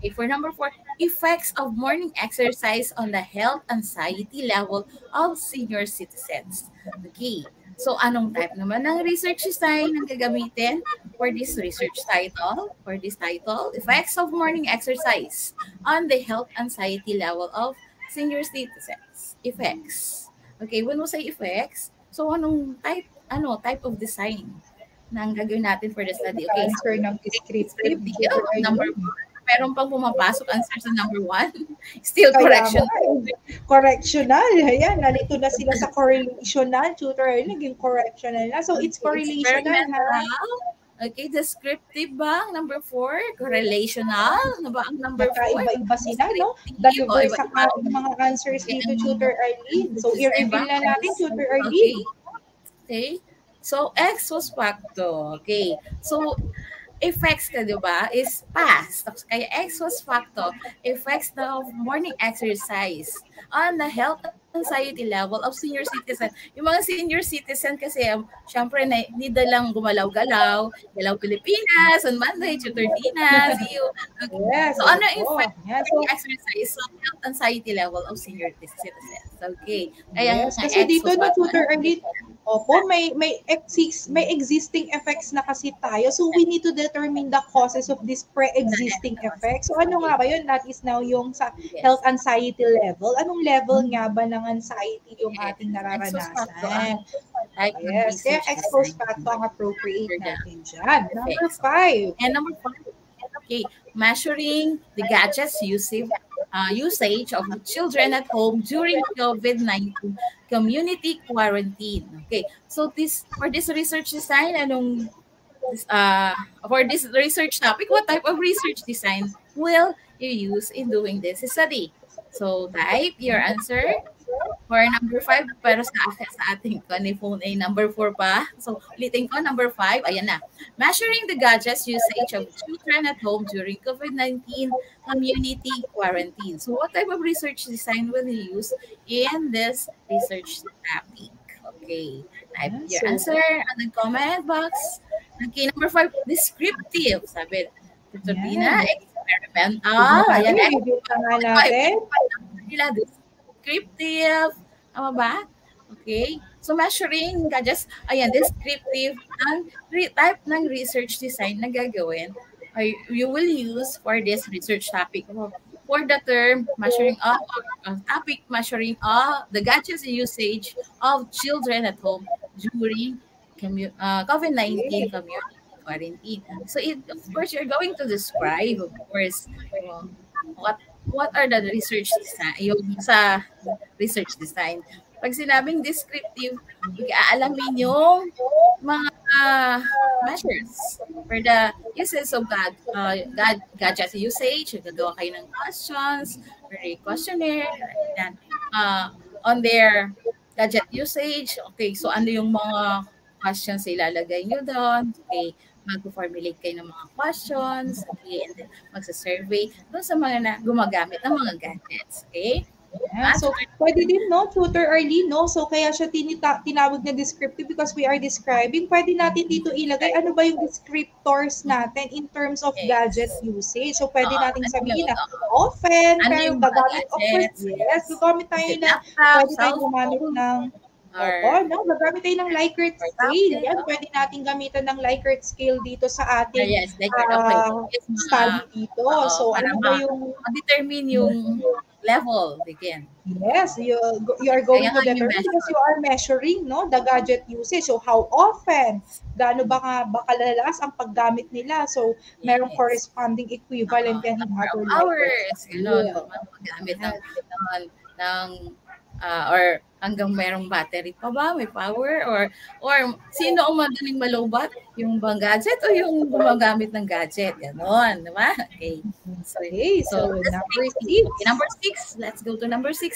Okay, for number 4, effects of morning exercise on the health anxiety level of senior citizens. Okay. So, anong type naman ng research design ang gagamitin for this research title? For this title, effects of morning exercise on the health anxiety level of senior citizens. Effects. Okay, when we say effects, so anong type of design na ang gagawin natin for the study? Okay, answer ng descriptive. Number 4. Meron pang pumapasok answer sa number 1. Still correctional. Correctional. Ayan, nalito na sila sa correlational. Tutor, naging correctional na. So, it's correlational. Okay, descriptive ba ang number 4? Correlational? Ano ba ang number 4? Iba-iba sila, no? Deliver sa mga answers dito, Tutor Arlene. So, i-reveal na natin, Tutor Arlene. Okay. So, ex post facto. Okay. So, effects ka, di ba, is past. Kaya ex post facto, effects of morning exercise on the health anxiety level of senior citizen. Yung mga senior citizen kasi, syempre, need lang gumalaw-galaw, Galaw Pilipinas, on Monday, Tutor Tina, see you. Okay. Yes, so, ano effect of exercise on health anxiety level of senior citizens? Okay. Kaya, yes, kasi dito na, Tutor Arlene, opo, may existing effects na kasi tayo. So, we need to determine the causes of this pre-existing effects. So, ano nga ba yun? That is now yung sa health anxiety level. Anong level nga ba ng anxiety yung ating nararanasan? Yes, kaya ex-post facto ang appropriate natin dyan. Number 5. And number 5, okay, measuring the gadgets usage of children at home during COVID-19 community quarantine. Okay, so for this research design, for this research topic, what type of research design will you use in doing this study? So type your answer for number 5, pero sa ating phone ay number 4 pa. So, ulitin ko, number 5, ayan na. Measuring the gadgets usage of children at home during COVID-19 community quarantine. So, what type of research design will you use in this research topic? Okay, type your answer on the comment box. Okay, number 5, descriptive. Sabi, Tutor Tina, experimental. Ayan, descriptive. Tama ba? Okay. So measuring gadgets, ayan, descriptive ang type ng research design na gagawin or you will use for this research topic. For the term measuring of topic measuring the gadgets usage of children at home during COVID-19 community quarantine. So of course you're going to describe of course uh, what are the research design yung sa research design. Pag sinabing descriptive, aalamin yung mga measures for the uses of gadget usage. Gagawa kayo ng questions, or a questionnaire, and, on their gadget usage. Okay, so ano yung mga questions na ilalagay nyo doon? Okay, mag-formulate kayo ng mga questions. Okay, and then magsa-survey doon sa mga na gumagamit ng mga gadgets. Okay? Yeah, so pwede din, no, Tutor Arlene, no? So kaya siya tinawag na descriptive because we are describing. Pwede natin dito ilagay ano ba yung descriptors natin in terms of gadget usage. So pwede natin sabihin na often, pero gagamit, of course, yes, gagamit tayo na, pwede tayo gumamit ng gagamit tayo ng Likert scale. Yan, pwede natin gamitan ng Likert scale dito sa ating study dito. So, ano ba yung determine yung level again. Yes, you are going to determine because you are measuring, no, the gadget usage. So how often, gaano ba kalalas ang paggamit nila. So merong corresponding equivalent in other hours. Paggamit ng or hanggang merong battery pa ba, may power, or sino ang madaling malobat, yung bang gadget o yung gumagamit ng gadget, ganon, di ba? Okay. So number 6. Number 6, let's go to number 6.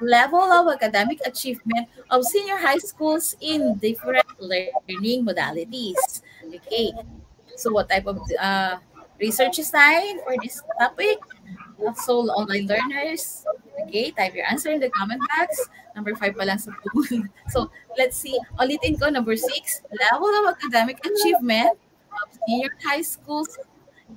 Level of academic achievement of senior high schools in different learning modalities. Okay. So what type of research design for this topic? So online learners, okay, type your answer in the comment box. Number 5 pa lang sa pool. So let's see, ulitin ko, number 6, level of academic achievement of senior high schools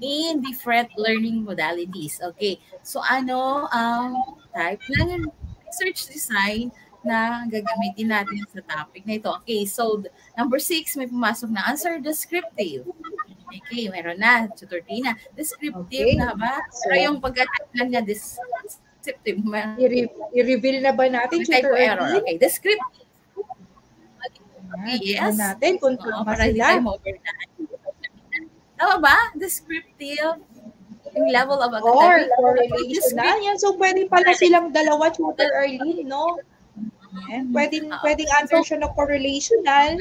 in different learning modalities. Okay, so ano ang type ng research design na gagamitin natin sa topic na ito? Okay, so number 6, may pumasok na answer, descriptive. Okay, meron na. Tutor Tina. Descriptive na ba? Pero yung pagka-type lang niya, descriptive. I-reveal na ba natin, Tutor error? Okay, descriptive. Okay, yes. Natin kung para hindi tayo tama ba? Descriptive. Yung level of academic. Or relational. Yan. So, pwede pala silang dalawa, Tutor Arlene, no? Yan. Pwedeng answer siya ng correlational.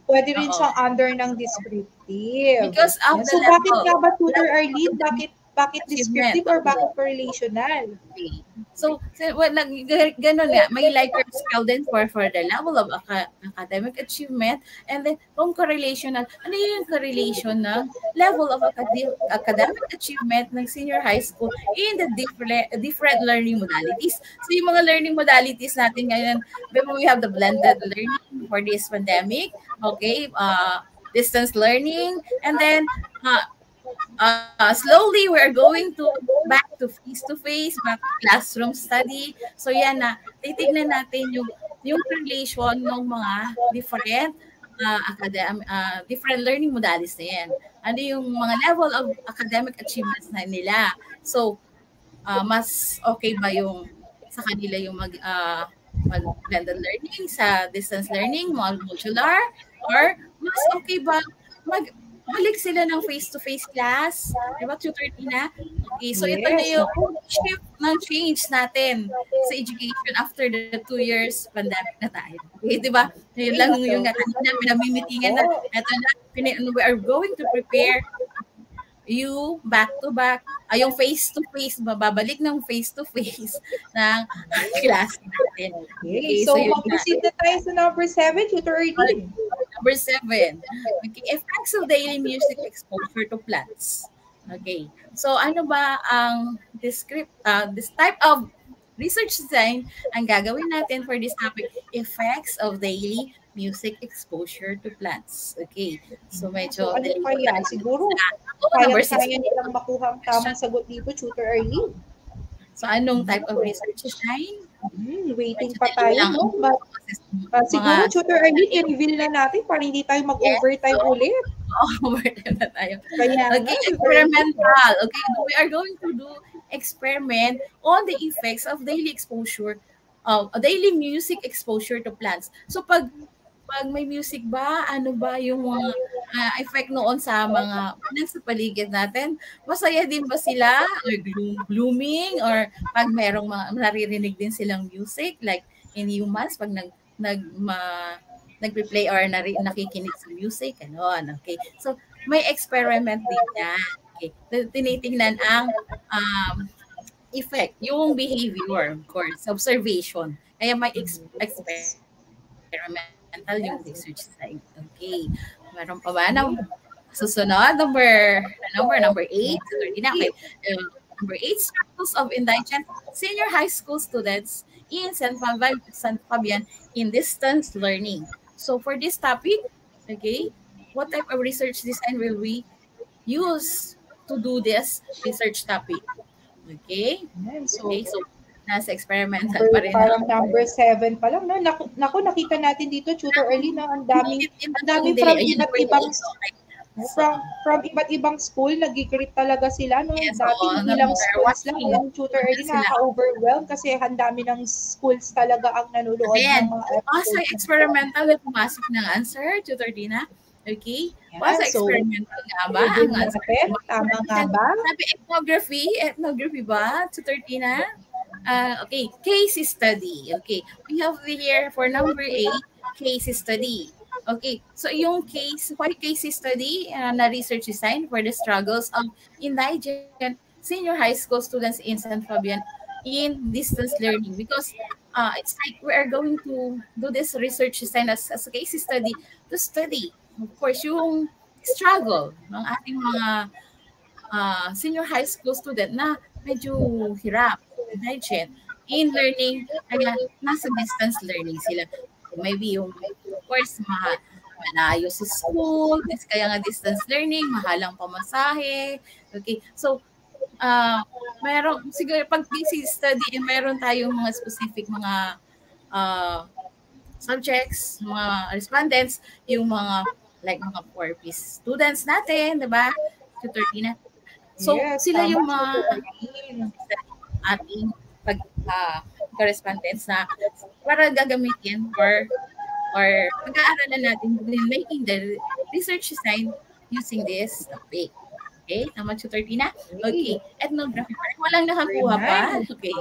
Pwede rin siyang under ng descriptive. Because of the level. Bakit nga ba, Tutor Arlene? Bakit descriptive or bakit correlational? Okay. So ganun nga, may Likert scale din for the level of academic achievement, and then kung correlational, ano yung correlation ng level of academic achievement ng senior high school in the different learning modalities. So yung mga learning modalities natin ngayon, we have the blended learning for this pandemic, okay, distance learning, and then slowly we're going to back to face-to-face, back to classroom study. So yan na, titignan natin yung relation ng mga different different learning modalities na yan. Ano yung mga level of academic achievements na nila. So mas okay ba yung sa kanila yung mag-blended learning, sa distance learning, modular, or mas okay ba balik sila ng face-to-face class? Diba, Tutor Tina? Okay, so ito na yung shift ng change natin sa education after the 2 years pandemic na tayo. Okay, diba? Yun lang yung kanina, pinamimitingan na, ito na, we are going to prepare you back-to-back, yung face-to-face, babalik ng face-to-face ng class natin. Okay, so mag-proceed na tayo sa number 7, Tutor Arlene. Number 7, okay, effects of daily music exposure to plants. Okay, so ano ba ang this type of research design ang gagawin natin for this topic, effects of daily music exposure to plants. Okay, so medyo ano kaya? Siguro, kaya nilang makuha ang tamang sagot dito, Tutor Arlene. So anong type of research design? Waiting pa Actually, tayo, lang no? ang mga Siguro, Tutor Arlene, i-reveal na natin para hindi tayo mag-overtime ulit. overtime na tayo. Kaya nga, Okay, very good. experimental. Okay, we are going to do experiment on the effects of daily exposure, daily music exposure to plants. So pag may music ba, ano ba yung mga effect noon sa mga plants sa paligid natin? Masaya din ba sila or blooming or pag merong mga naririnig din silang music like in humans pag nagpe-play or nakikinig sa music, ano. Okay. So may experiment din yan. Okay. Tinitingnan ang effect, yung behavior, of course, observation. Kaya may experimental yung research side. Okay. Meron pa ba na susunod? Number 8. Okay. Number 8, struggles of indigent senior high school students in San Fabian in distance learning. So for this topic, okay, what type of research design will we use to do this research topic? Okay? So nasa experimental pa rin. Parang number 7 pa lang, no? Naku, nakita natin dito, Tutor Arlene, na ang dami from iba't ibang school, nag-greet talaga sila, no? Yes, dati ilang schools lang, yung Tutor Arlene, nakaka-overwhelm kasi ang dami ng schools talaga ang nanonood ng mga episodes. Sa experimental, pumasok ng answer, Tutor Dina. Okay? Sa experimental nga ba? Tama nga ba? Sabi, ethnography ba, Tutor Dina? Okay, case study. Okay, we have here for number 8, case study. Okay, so yung why case study na research design for the struggles of indigent senior high school students in San Fabian in distance learning? Because it's like we are going to do this research design as a case study to study, of course, yung struggle ng ating mga senior high school student na medyo hirap, indigent, in learning, kaya nasa distance learning sila. Maybe yung, of course, malayo sa school, kaya nga distance learning, mahalang pamasahe. Okay, so, siguro pag thesis study, meron tayong mga specific mga subjects, mga respondents, yung mga, like mga 4P students natin, diba? Tutor Tina. So, sila yung mga ating correspondents na para gagamitin or pag-aaralan natin making the research design using this topic. Okay, tama, Tutor Tina? Okay, ethnography. Parang walang nakakuha pa. Okay,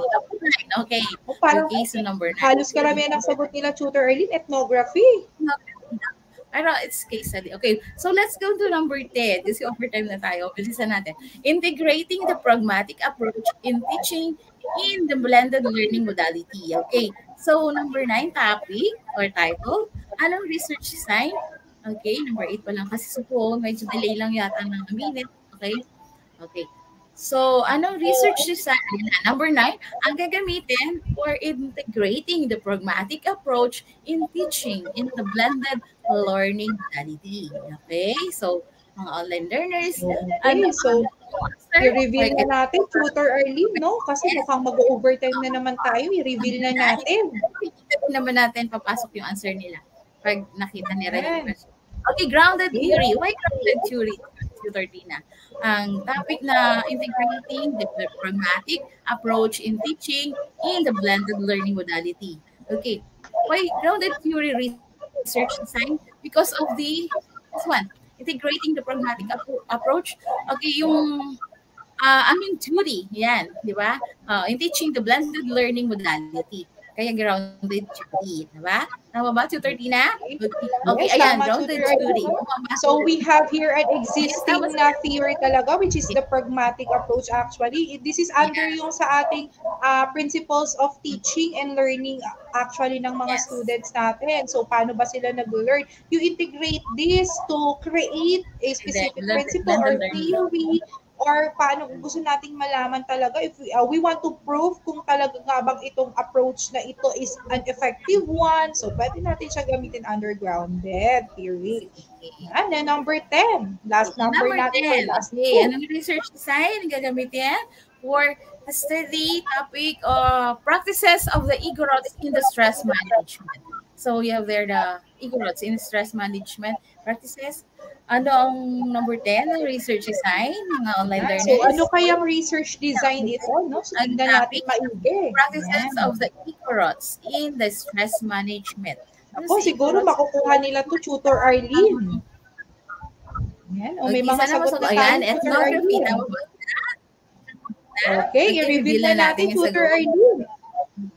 okay. Okay, so number 9. Halos karamihan ang sagot nila, Tutor Arlene, ethnography. Pero it's case study. Okay, so let's go to number 10. Kasi overtime na tayo. Bilisan natin. Integrating the pragmatic approach in teaching in the blended learning modality. Okay, so number 9 topic or title, anong research design? Okay, number 8 pa lang kasi supo, medyo delay lang yata ng minute. Okay, okay. So, anong research design? Number 9, ang gagamitin for integrating the pragmatic approach in teaching in the blended learning modality. Okay? So, mga online learners. Okay, so, i-reveal na natin, Tutor Arlene, no? Kasi mukhang mag-overtime na naman tayo. I-reveal na natin. Hindi naman natin papasok yung answer nila pag nakita ni Ren. Okay, grounded theory. Why grounded theory, Tutor Tina? Ang topic na integrating the pragmatic approach in teaching in the blended learning modality. Okay, why grounded theory research design? Because of this one, integrating the pragmatic approach. Okay, yung theory, yan, di ba? In teaching the blended learning modality. Kaya grounded theory, di ba? Tama ba, Tutor Tina? Okay, yes, ayan, grounded theory. So we have here an existing na theory talaga, which is the pragmatic approach actually. This is under yung sa ating principles of teaching and learning actually ng mga students natin. So paano ba sila nag-learn? You integrate this to create a specific principle or theory, or paano gusto nating malaman talaga if we want to prove kung talaga nga bang itong approach na ito is an effective one. So, pwede natin siya gamitin under grounded theory. And then number 10. Last number natin. Anong research design ang gagamitin for the study topic, practices of the IGROTS in the stress management. So you have there the IGROTS in stress management practices. Ano ang number 10, research design, mga online Yan. So, learners. ano kayang research design ito, no? So, Ang tingnan natin topic, maigi. practices Yan. of the IGROTS in the stress management. Ano Ako, si siguro IGROTS? makukuha nila to Tutor Arlene. Yan. O, may mga Isa na sagot na tayo, ayan, Tutor ethnography. Arlene. Tama ba? Okay, i-reveal na natin, yung Tutor sagot. Arlene.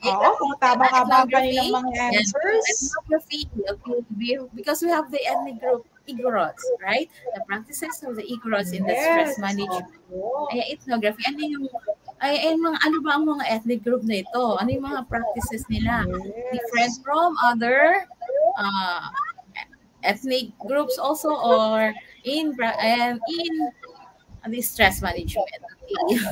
Oo, kung tama ka ba ang Ethnography. kanilang mga Yan. answers. Ethnography. Okay, because we have the ethnic group, IGROTS, right? The practices of the IGROTS in the stress Yes. management. Oo. Ay, ethnography. Ano yung ano ba ang mga ethnic group na ito? Ano yung mga practices nila? Different Yes. from other ethnic groups also, or in the stress management. Okay. So,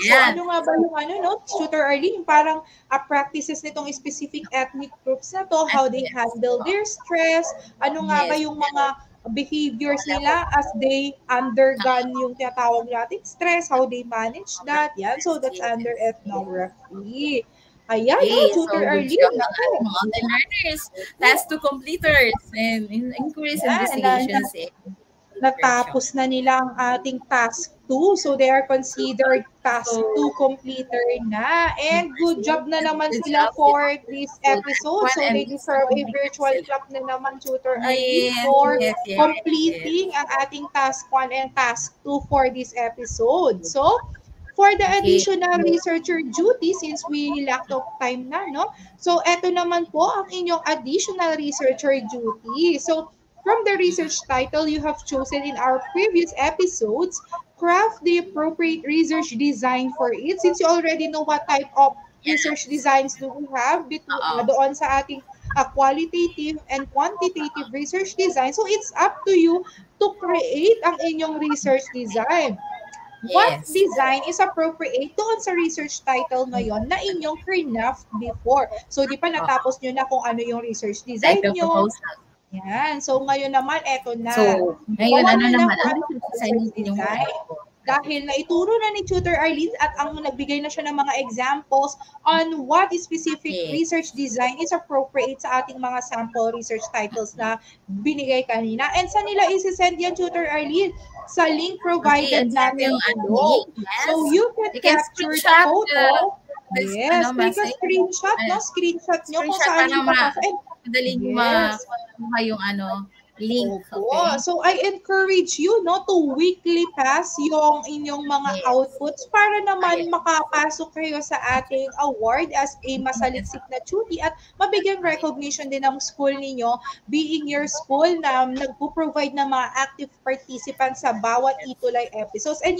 Yan. ano nga ba yung no, Tutor Arlene, yung parang practices nitong specific ethnic groups na to, how they handle their stress, ano nga ba yung mga behaviors nila as they undergone yung tinatawag natin stress, how they manage that. Yan. So, that's under ethnography. Ayan, Okay, Tutor so Arlene. mga online learners, task to completers, and increase investigations. Natapos na nila ang ating task 2. So, they are considered task 2 completer na. And good job na naman sila for this episode. So, they deserve a virtual clap na naman, Tutor Arlene, for completing ang ating task 1 and task 2 for this episode. So, for the additional researcher duty, since we lack of time na, no? So, eto naman po ang inyong additional researcher duty. So, from the research title you have chosen in our previous episodes, craft the appropriate research design for it. Since you already know what type of research designs do we have doon sa ating qualitative and quantitative research design. So, it's up to you to create ang inyong research design. What design is appropriate doon sa research title ngayon na inyong craft before? So, di pa natapos nyo na kung ano yung research design nyo. Yan. So, ngayon naman, eto na. So, ngayon, ano naman? Ano design? Dahil naituro na ni Tutor Arlene at ang nagbigay na siya ng mga examples on what specific research design is appropriate sa ating mga sample research titles na binigay kanina. And sa nila isi-send yan, Tutor Arlene? Sa link provided natin below. So, you can capture the photo. Yes, take a screenshot, no? Screenshot nyo kung saan yung papasa. Madaling yung link. Okay. So, I encourage you, no, to weekly pass yung inyong mga outputs para naman makapasok kayo sa ating award as a masaliksik na duty at mabigyan recognition din ng school ninyo, being your school na nagpo-provide ng mga active participants sa bawat Itulay episodes. And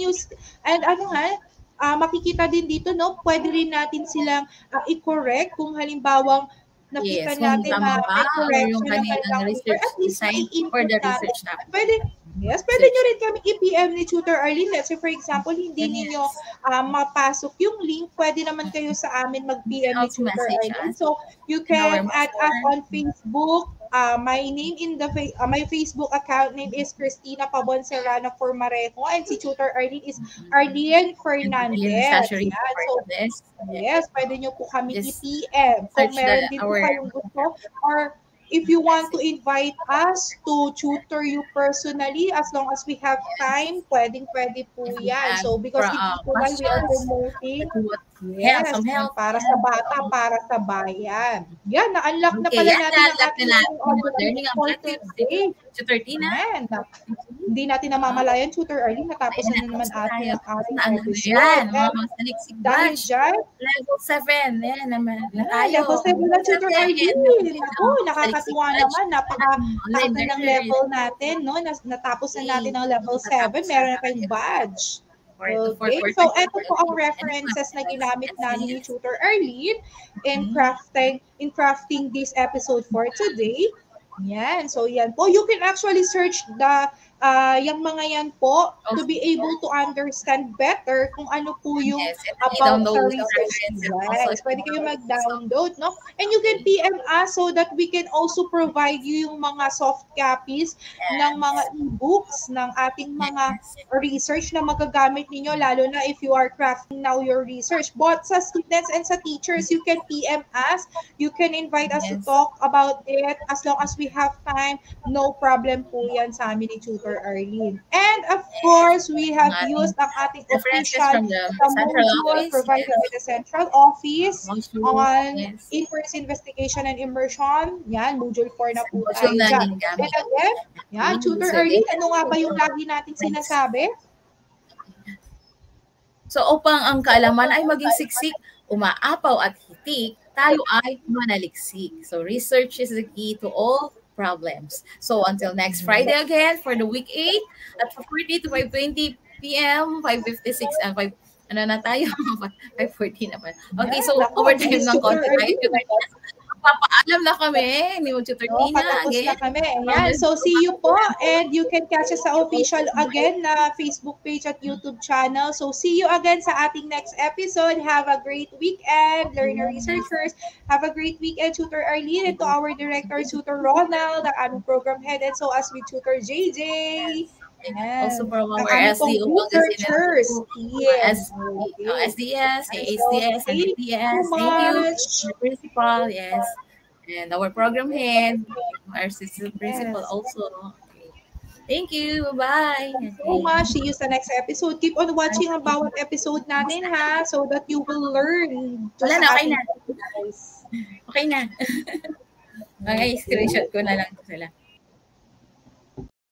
makikita din dito, no, pwede rin natin silang i-correct kung halimbawang nakita natin na may correction ng kanilang research at least may input natin. Pwede nyo rin kami i-PM ni Tutor Arlene. Let's say, for example, hindi ninyo mapasok yung link, pwede naman kayo sa amin mag-PM ni Tutor Arlene. So, you can add us on Facebook. My name in the my Facebook account name is Cristina Pabon Serrano Formarejo and si Tutor Arlene is Arlene Fernandez. So, yes, pwede nyo po kami i-PM kung meron din po kayong gusto or if you want to invite us to tutor you personally, as long as we have time, pwede po yan. So, because we are promoting help para sa bata, para sa bayan. Yan, na-unlock na pala natin ang ating learning objectives to 13 na. Hindi natin namamalayan, Tutor Arlene, natapos na naman ating episode. Dahil dyan, level 7. Level 7 na, Tutor Arlene. Nakakatuwa naman. Napaka-taas na ng level natin. No? Natapos na natin ang level 7. Meron na tayong badge. Okay, so ito po ang references na ginamit namin ni Tutor Arlene in crafting this episode for today. Yan, so yan po. You can actually search the yung mga yan po to be able to understand better kung ano po yung Yes, and about i-download sa yung research references also. designs. Pwede kayo mag-download, no? And you can PM us so that we can also provide you yung mga soft copies ng mga e-books ng ating mga research na magagamit ninyo, lalo na if you are crafting now your research. Both sa students and sa teachers, you can PM us. You can invite us to talk about it as long as we have time. No problem po yan sa amin ni Tutor Arlene. And of course, we have used ang ating references official from the central module office. provided by the central office Module, on yes. in-course investigation and immersion. Yan, module 4 na po tayo Module na dyan. din gamit. And again, yan, Tutor Arlene, ano nga ba yung lagi nating sinasabi? So upang ang kaalaman ay maging siksik, umaapaw at hitik, tayo ay manaliksik. So research is the key to all problems. So until next Friday again for the week 8 at 4:40 to 5:20 p.m., 5:56 and 5 ano na tayo? 5:40 naman. Okay, so overtime ng konti tayo. Papaalam na kami ni Tutor Tina. Patapos na kami. Ayan. So, see you po. And you can catch us sa official again na Facebook page at YouTube channel. So, see you again sa ating next episode. Have a great weekend, learner researchers. Have a great weekend, Tutor Arlene, and to our director, Tutor Ronald, ang aming program head, and so as with Tutor JJ. Yes. Also from our Ang SDO researchers. Yes. SDS, ASDS, and ADS. Thank you, the principal, yes. And our program head, our assistant principal also. Thank you. Bye. Thank you so much. See you sa next episode. Keep on watching ang bawat episode natin, ha, so that you will learn. Wala na, okay na. Okay na. Okay, screenshot ko na lang sila.